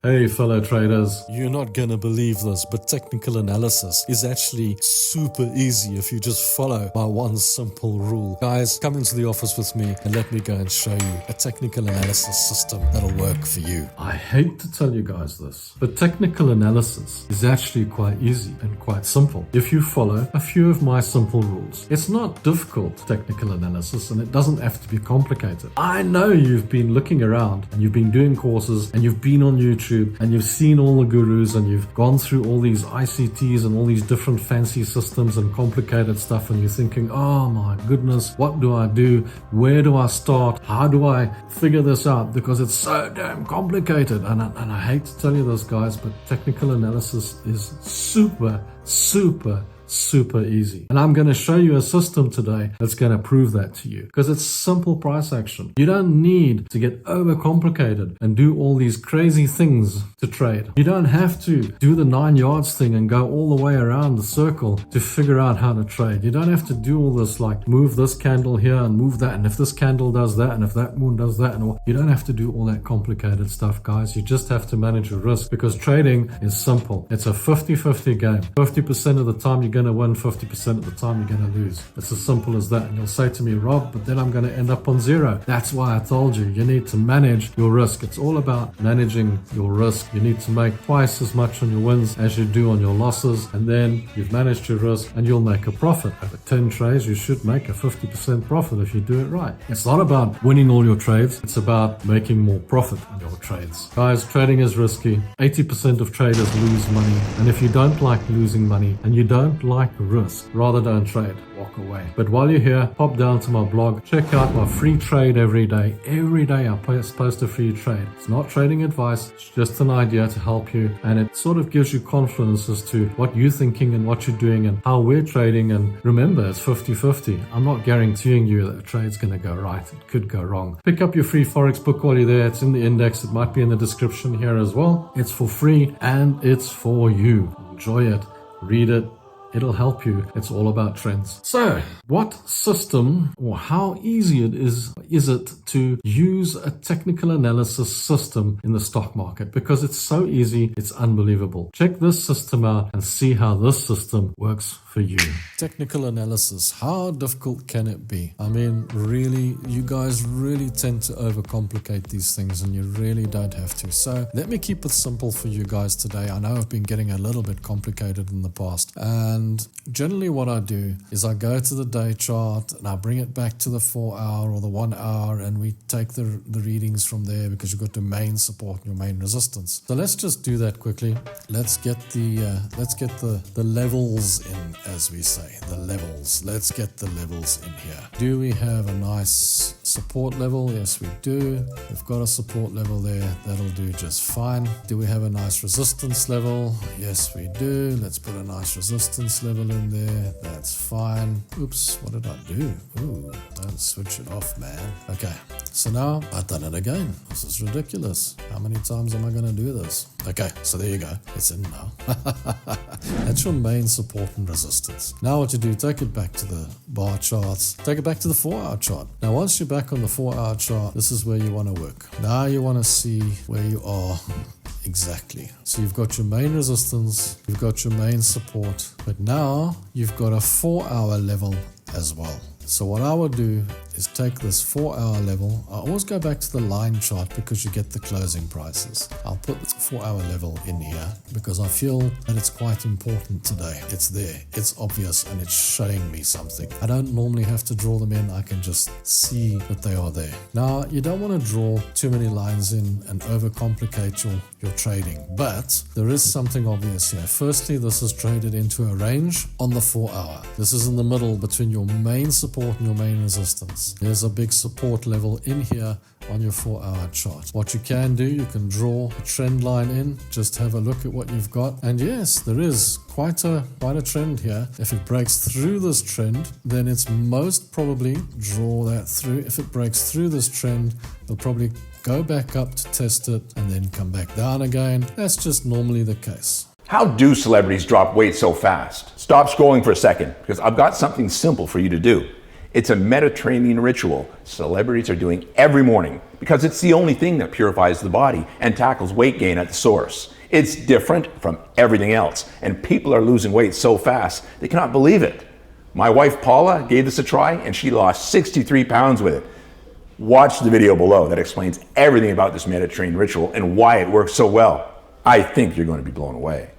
Hey fellow traders, you're not gonna believe this, but technical analysis is actually super easy if you just follow my one simple rule. Guys, come into the office with me and let me go and show you a technical analysis system that'll work for you. I hate to tell you guys this, but technical analysis is actually quite easy and quite simple if you follow a few of my simple rules. It's not difficult technical analysis and it doesn't have to be complicated. I know you've been looking around and you've been doing courses and you've been on YouTube and you've seen all the gurus and you've gone through all these ICTs and all these different fancy systems and complicated stuff, and you're thinking, oh my goodness, what do I do? Where do I start? How do I figure this out? Because it's so damn complicated. And I hate to tell you this, guys, but technical analysis is super easy. And I'm going to show you a system today that's going to prove that to you, because it's simple price action. You don't need to get overcomplicated and do all these crazy things to trade. You don't have to do the 9 yards thing and go all the way around the circle to figure out how to trade. You don't have to do all this, like move this candle here and move that, and if this candle does that, and if that moon does that, and all. You don't have to do all that complicated stuff, guys. You just have to manage your risk, because trading is simple. It's a 50-50 game. 50% of the time you're going to win, 50% of the time you're going to lose. It's as simple as that. And you'll say to me, Rob, but then I'm going to end up on zero. That's why I told you, you need to manage your risk. It's all about managing your risk. You need to make twice as much on your wins as you do on your losses, and then you've managed your risk and you'll make a profit. Over 10 trades, you should make a 50% profit if you do it right. It's not about winning all your trades. It's about making more profit on your trades. Guys, trading is risky. 80% of traders lose money. And if you don't like losing money and you don't like risk, rather don't trade, walk away. But while you're here, pop down to my blog, check out my free trade every day. Every day I post a free trade. It's not trading advice, it's just an idea to help you, and it sort of gives you confidence as to what you're thinking and what you're doing and how we're trading. And remember, it's 50-50. I'm not guaranteeing you that a trade's going to go right. It could go wrong. Pick up your free Forex book while you're there. It's in the index. It might be in the description here as well. It's for free and it's for you. Enjoy it. Read it. It'll help you. It's all about trends. So, what system, or how easy is it to use a technical analysis system in the stock market? Because it's so easy, it's unbelievable. Check this system out and see how this system works for you. Technical analysis, how difficult can it be? I mean, really, you guys really tend to overcomplicate these things, and you really don't have to. So let me keep it simple for you guys today. I know I've been getting a little bit complicated in the past, and generally what I do is I go to the day chart and I bring it back to the 4 hour or the 1 hour, and we take the readings from there, because you've got your main support and your main resistance. So let's just do that quickly. Let's get the levels in, as we say, the levels. Let's get the levels in here. Do we have a nice support level? Yes, we do. We've got a support level there. That'll do just fine. Do we have a nice resistance level? Yes, we do. Let's put a nice resistance level in there. That's fine. Oops, what did I do? Ooh, don't switch it off, man. Okay, so now I've done it again. This is ridiculous. How many times am I going to do this? Okay, so there you go. It's in now. That's your main support and resistance. Now what you do, take it back to the bar charts. Take it back to the 4 hour chart. Now once you're back on the 4 hour chart, this is where you want to work. Now you want to see where you are. Exactly. So you've got your main resistance, you've got your main support, but now you've got a 4 hour level as well. So what I would do is take this 4 hour level. I always go back to the line chart because you get the closing prices. I'll put the 4 hour level in here because I feel that it's quite important today. It's there, it's obvious, and it's showing me something. I don't normally have to draw them in. I can just see that they are there. Now, you don't want to draw too many lines in and overcomplicate your trading, but there is something obvious here. Firstly, this is traded into a range on the 4 hour. This is in the middle between your main support and your main resistance. There's a big support level in here on your 4 hour chart. What you can do, you can draw a trend line in, just have a look at what you've got. And yes, there is quite a trend here. If it breaks through this trend, then it's most probably draw that through. If it breaks through this trend, it'll probably go back up to test it and then come back down again. That's just normally the case. How do celebrities drop weight so fast? Stop scrolling for a second, because I've got something simple for you to do. It's a Mediterranean ritual celebrities are doing every morning because it's the only thing that purifies the body and tackles weight gain at the source. It's different from everything else, and people are losing weight so fast they cannot believe it. My wife Paula gave this a try and she lost 63 pounds with it. Watch the video below that explains everything about this Mediterranean ritual and why it works so well. I think you're going to be blown away.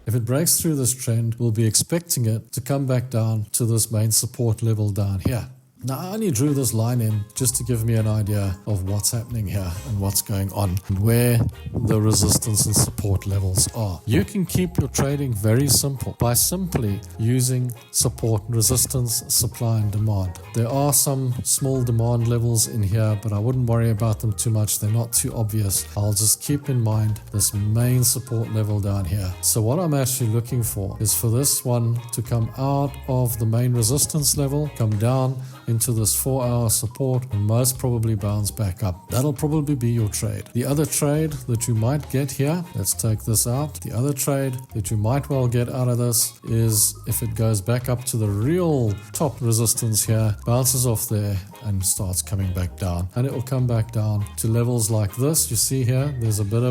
If it breaks through this trend, we'll be expecting it to come back down to this main support level down here. Now, I only drew this line in just to give me an idea of what's happening here and what's going on and where the resistance and support levels are. You can keep your trading very simple by simply using support and resistance, supply and demand. There are some small demand levels in here, but I wouldn't worry about them too much. They're not too obvious. I'll just keep in mind this main support level down here. So what I'm actually looking for is for this one to come out of the main resistance level, come down into this 4-hour support and most probably bounce back up. That'll probably be your trade. The other trade that you might get here, let's take this out. The other trade that you might well get out of this is if it goes back up to the real top resistance here, bounces off there and starts coming back down. And it will come back down to levels like this. You see here, there's a big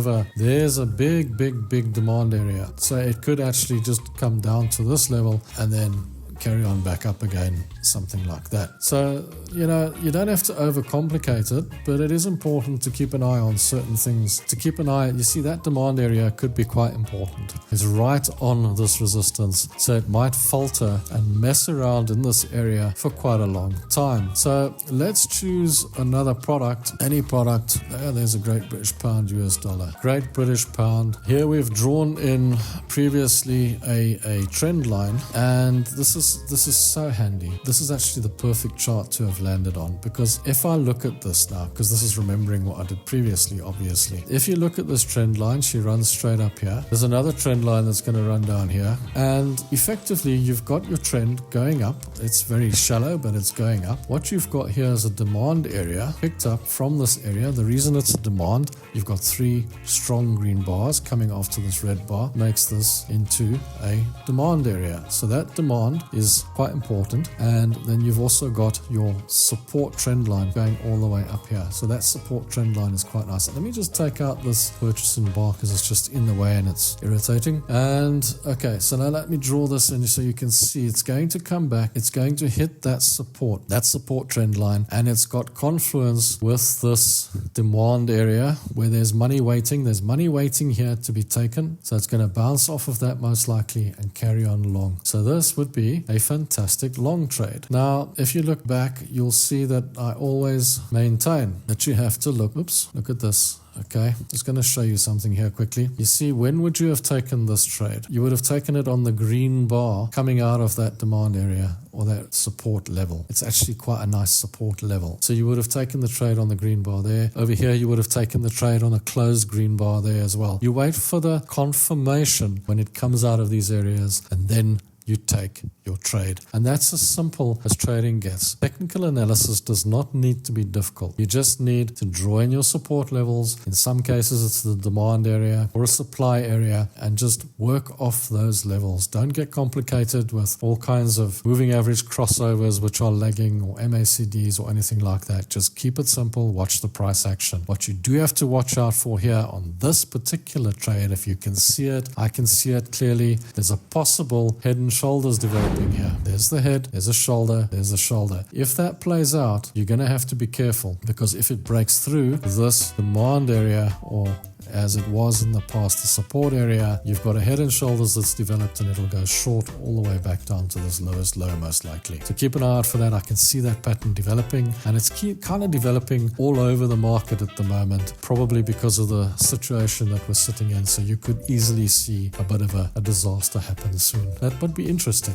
demand area. So it could actually just come down to this level and then carry on back up again, something like that. So, you don't have to overcomplicate it, but it is important to keep an eye on certain things. To keep an eye, you see that demand area could be quite important. It's right on this resistance, so it might falter and mess around in this area for quite a long time. So let's choose another product, any product. There's a Great British Pound, US dollar. Great British Pound. Here we've drawn in previously a trend line, and this is so handy. This is actually the perfect chart to have landed on, because if I look at this now, because this is remembering what I did previously, obviously. If you look at this trend line, she runs straight up here. There's another trend line that's going to run down here, and effectively you've got your trend going up. It's very shallow, but it's going up. What you've got here is a demand area picked up from this area. The reason it's a demand, you've got 3 strong green bars coming off to this red bar, makes this into a demand area. So that demand is quite important, and then you've also got your support trend line going all the way up here. So that support trend line is quite nice. Let me just take out this purchasing bar because it's just in the way and it's irritating. And okay, so now let me draw this in so you can see it's going to come back. It's going to hit that support trend line, and it's got confluence with this demand area where there's money waiting. There's money waiting here to be taken, so it's going to bounce off of that most likely and carry on long. So this would be a fantastic long trade. Now, if you look back, you'll see that I always maintain that you have to look at this. Okay, just going to show you something here quickly. You see, when would you have taken this trade? You would have taken it on the green bar coming out of that demand area or that support level. It's actually quite a nice support level. So you would have taken the trade on the green bar there. Over here, you would have taken the trade on a closed green bar there as well. You wait for the confirmation when it comes out of these areas, and then you take your trade. And that's as simple as trading gets. Technical analysis does not need to be difficult. You just need to draw in your support levels. In some cases, it's the demand area or a supply area, and just work off those levels. Don't get complicated with all kinds of moving average crossovers which are lagging, or MACDs or anything like that. Just keep it simple. Watch the price action. What you do have to watch out for here on this particular trade, if you can see it, I can see it clearly, there's a possible head and shoulders developing here. There's the head, there's a shoulder, there's a shoulder. If that plays out, you're going to have to be careful, because if it breaks through this demand area, or as it was in the past, the support area, you've got a head and shoulders that's developed, and it'll go short all the way back down to this lowest low most likely. So keep an eye out for that. I can see that pattern developing, and it's kind of developing all over the market at the moment, probably because of the situation that we're sitting in. So you could easily see a bit of a disaster happen soon. That would be interesting.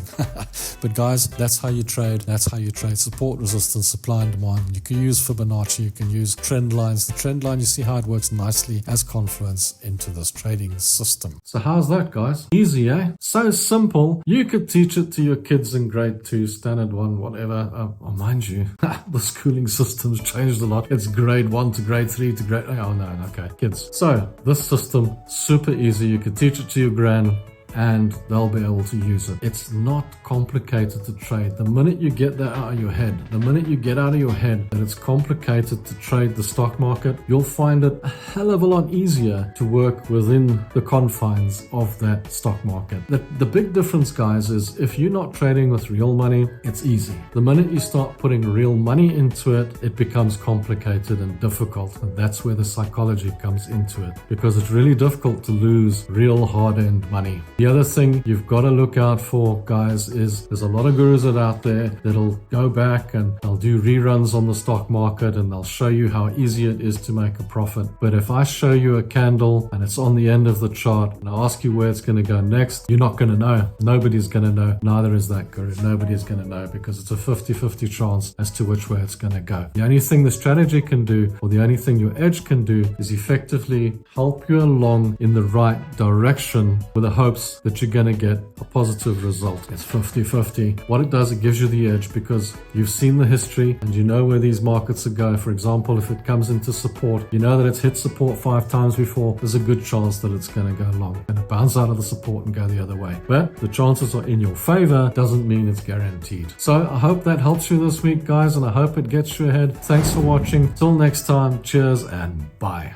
But guys, that's how you trade. That's how you trade support, resistance, supply and demand. You can use Fibonacci, you can use trend lines. The trend line, you see how it works nicely as confluence into this trading system. So how's that, guys? Easy, eh? So simple. You could teach it to your kids in grade 2, standard 1, whatever. Mind you, the schooling system's changed a lot. It's grade 1 to grade 3 to grade... Oh, no, okay. Kids. So this system, super easy. You could teach it to your gran. and they'll be able to use it. It's not complicated to trade. The minute you get that out of your head, the minute you get out of your head that it's complicated to trade the stock market, you'll find it a hell of a lot easier to work within the confines of that stock market. The big difference, guys, is if you're not trading with real money, it's easy. The minute you start putting real money into it, it becomes complicated and difficult. And that's where the psychology comes into it, because it's really difficult to lose real hard-earned money. The other thing you've got to look out for, guys, is there's a lot of gurus that are out there that'll go back and they'll do reruns on the stock market and they'll show you how easy it is to make a profit. But if I show you a candle and it's on the end of the chart and I ask you where it's going to go next, you're not going to know. Nobody's going to know. Neither is that guru. Nobody's going to know, because it's a 50-50 chance as to which way it's going to go. The only thing the strategy can do, or the only thing your edge can do, is effectively help you along in the right direction with the hopes that you're going to get a positive result. It's 50-50. What it does, it gives you the edge because you've seen the history and you know where these markets are going. For example, if it comes into support, you know that it's hit support 5 times before, there's a good chance that it's going to go long and it bounce out of the support and go the other way. But the chances are in your favor, doesn't mean it's guaranteed. So I hope that helps you this week, guys, and I hope it gets you ahead. Thanks for watching. Till next time, cheers and bye.